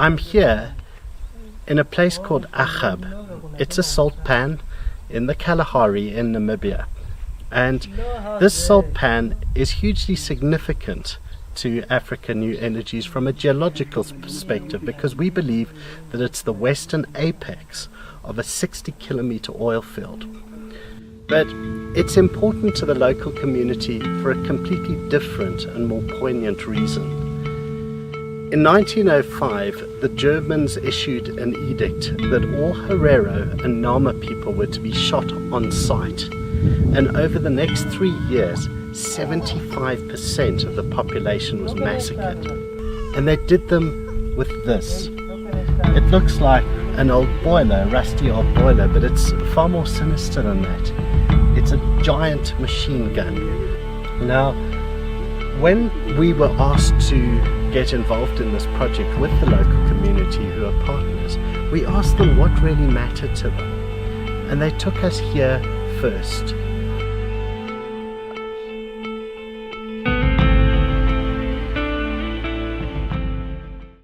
I'm here in a place called Achab. It's a salt pan in the Kalahari in Namibia. And this salt pan is hugely significant to Africa New Energies from a geological perspective, because we believe that it's the western apex of a 60-kilometer oil field. But it's important to the local community for a completely different and more poignant reason. In 1905, the Germans issued an edict that all Herero and Nama people were to be shot on sight. And over the next 3 years, 75% of the population was massacred. And they did them with this. It looks like an old boiler, a rusty old boiler, but it's far more sinister than that. It's a giant machine gun. Now, when we were asked to get involved in this project with the local community who are partners, we asked them what really mattered to them. And they took us here first.